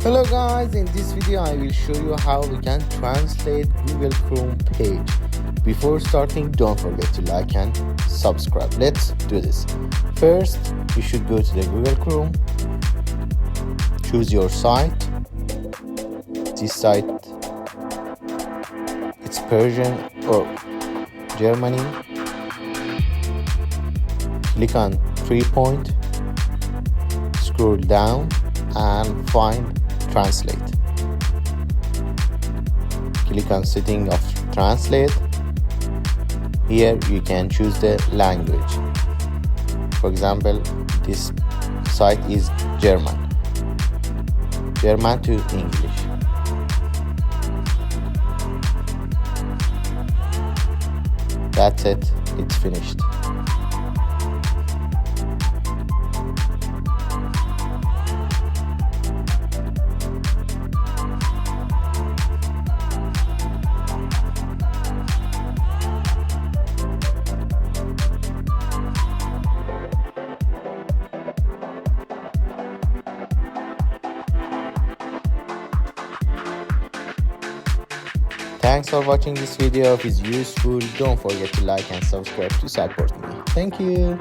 Hello guys, in this video I will show you how we can translate Google Chrome page. Before starting, don't forget to like and subscribe. Let's do this. First, you should go to the Google Chrome, choose your site. This site, it's Persian or Germany. Click on 3-point, scroll down and find translate. Click on setting of translate. Here you can choose the language. For example, this site is German to English. That's it, it's finished. Thanks for watching this video. If it's useful, don't forget to like and subscribe to support me. Thank you.